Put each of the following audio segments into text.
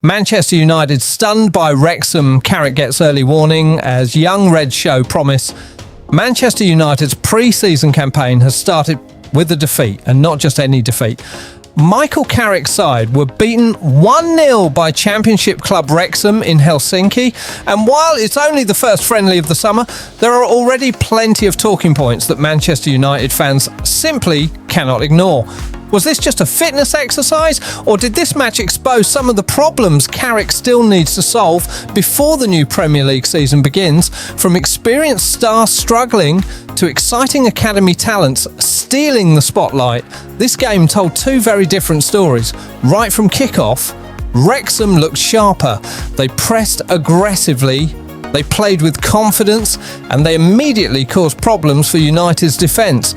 Manchester United stunned by Wrexham. Carrick gets early warning as young Reds show promise. Manchester United's pre-season campaign has started with a defeat, and not just any defeat. Michael Carrick's side were beaten 1-0 by Championship club Wrexham in Helsinki, and while it's only the first friendly of the summer, there are already plenty of talking points that Manchester United fans simply cannot ignore. Was this just a fitness exercise, or did this match expose some of the problems Carrick still needs to solve before the new Premier League season begins? From experienced stars struggling to exciting academy talents stealing the spotlight, this game told two very different stories. Right from kick-off, Wrexham looked sharper. They pressed aggressively, they played with confidence, and they immediately caused problems for United's defence.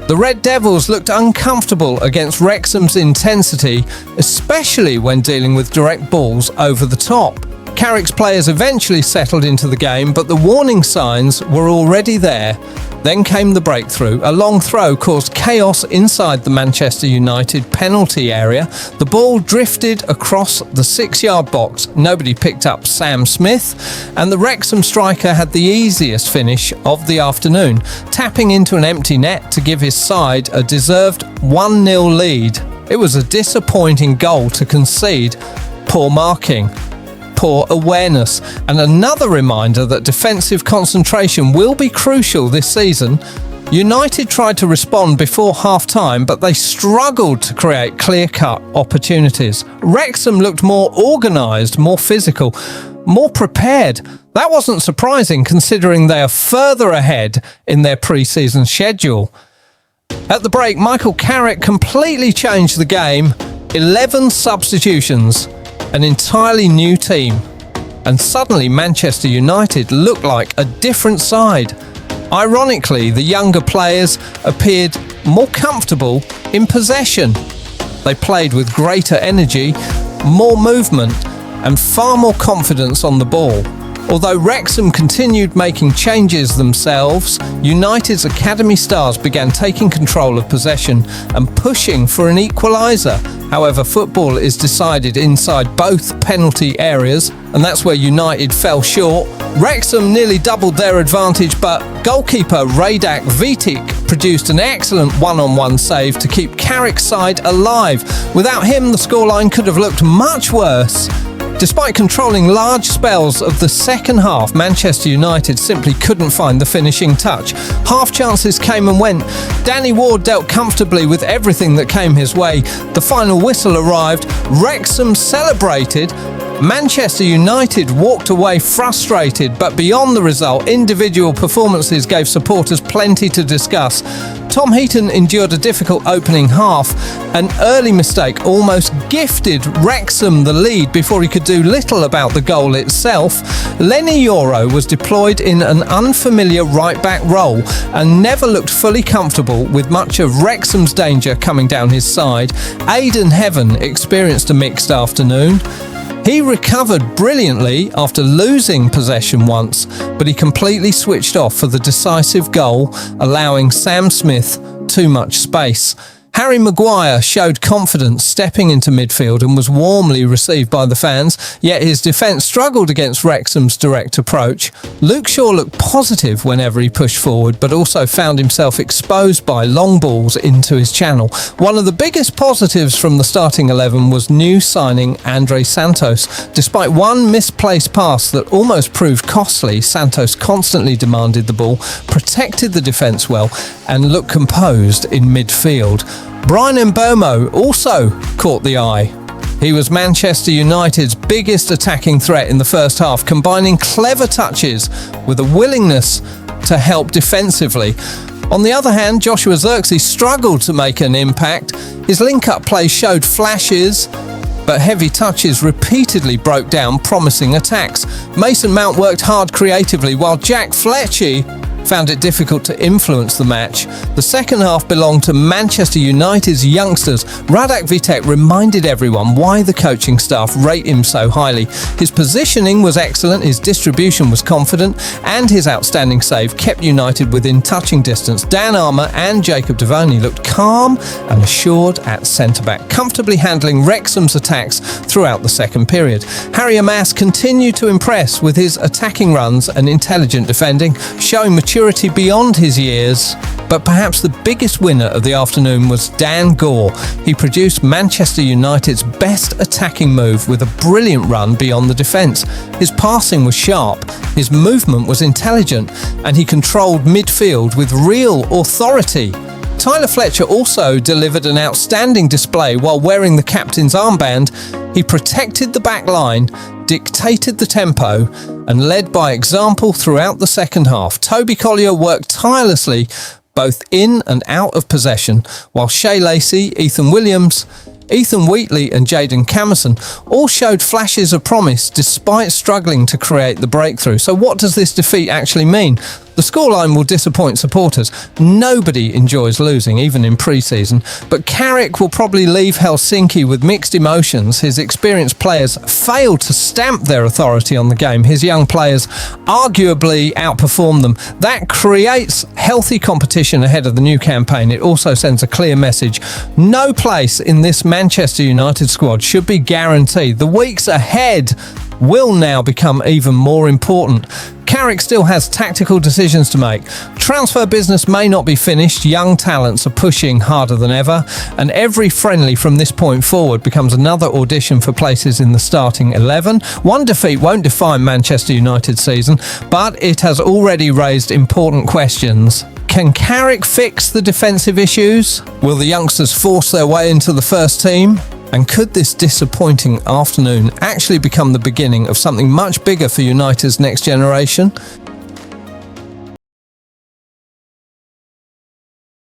The Red Devils looked uncomfortable against Wrexham's intensity, especially when dealing with direct balls over the top. Carrick's players eventually settled into the game, but the warning signs were already there. Then came the breakthrough. A long throw caused chaos inside the Manchester United penalty area. The ball drifted across the 6-yard box. Nobody picked up Sam Smith, and the Wrexham striker had the easiest finish of the afternoon, tapping into an empty net to give his side a deserved 1-0 lead. It was a disappointing goal to concede. Poor marking, poor awareness, and another reminder that defensive concentration will be crucial this season. United tried to respond before half-time, but they struggled to create clear-cut opportunities. Wrexham looked more organised, more physical, more prepared. That wasn't surprising considering they are further ahead in their pre-season schedule. At the break, Michael Carrick completely changed the game. 11 substitutions, an entirely new team, and suddenly Manchester United looked like a different side. Ironically, the younger players appeared more comfortable in possession. They played with greater energy, more movement, and far more confidence on the ball. Although Wrexham continued making changes themselves, United's academy stars began taking control of possession and pushing for an equaliser. However, football is decided inside both penalty areas, and that's where United fell short. Wrexham nearly doubled their advantage, but goalkeeper Radak Vitic produced an excellent one-on-one save to keep Carrick's side alive. Without him, the scoreline could have looked much worse. Despite controlling large spells of the second half, Manchester United simply couldn't find the finishing touch. Half chances came and went. Danny Ward dealt comfortably with everything that came his way. The final whistle arrived. Wrexham celebrated. Manchester United walked away frustrated, but beyond the result, individual performances gave supporters plenty to discuss. Tom Heaton endured a difficult opening half. An early mistake almost gifted Wrexham the lead before he could do little about the goal itself. Lenny Yoro was deployed in an unfamiliar right-back role and never looked fully comfortable with much of Wrexham's danger coming down his side. Aidan Heaven experienced a mixed afternoon. He recovered brilliantly after losing possession once, but he completely switched off for the decisive goal, allowing Sam Smith too much space. Harry Maguire showed confidence stepping into midfield and was warmly received by the fans, yet his defence struggled against Wrexham's direct approach. Luke Shaw looked positive whenever he pushed forward, but also found himself exposed by long balls into his channel. One of the biggest positives from the starting 11 was new signing Andre Santos. Despite one misplaced pass that almost proved costly, Santos constantly demanded the ball, protected the defence well, and looked composed in midfield. Brian Mbeumo also caught the eye. He was Manchester United's biggest attacking threat in the first half, combining clever touches with a willingness to help defensively. On the other hand, Joshua Zirkzee struggled to make an impact. His link-up play showed flashes, but heavy touches repeatedly broke down promising attacks. Mason Mount worked hard creatively, while Jack Fletcher found it difficult to influence the match. The second half belonged to Manchester United's youngsters. Radak Vitek reminded everyone why the coaching staff rate him so highly. His positioning was excellent, his distribution was confident, and his outstanding save kept United within touching distance. Dan Armour and Jacob Devaney looked calm and assured at centre-back, comfortably handling Wrexham's attacks throughout the second period. Harry Amass continued to impress with his attacking runs and intelligent defending, showing maturity beyond his years. But perhaps the biggest winner of the afternoon was Dan Gore. He produced Manchester United's best attacking move with a brilliant run beyond the defence. His passing was sharp, his movement was intelligent, and he controlled midfield with real authority. Tyler Fletcher also delivered an outstanding display while wearing the captain's armband. He protected the back line, dictated the tempo, and led by example throughout the second half. Toby Collier worked tirelessly both in and out of possession, while Shea Lacey, Ethan Williams, Ethan Wheatley and Jayden Camerson all showed flashes of promise despite struggling to create the breakthrough. So what does this defeat actually mean? The scoreline will disappoint supporters. Nobody enjoys losing, even in pre-season, but Carrick will probably leave Helsinki with mixed emotions. His experienced players failed to stamp their authority on the game. His young players arguably outperformed them. That creates healthy competition ahead of the new campaign. It also sends a clear message. No place in this Manchester United squad should be guaranteed. The weeks ahead will now become even more important. Carrick still has tactical decisions to make. Transfer business may not be finished, young talents are pushing harder than ever, and every friendly from this point forward becomes another audition for places in the starting 11. One defeat won't define Manchester United's season, but it has already raised important questions. Can Carrick fix the defensive issues? Will the youngsters force their way into the first team? And could this disappointing afternoon actually become the beginning of something much bigger for United's next generation?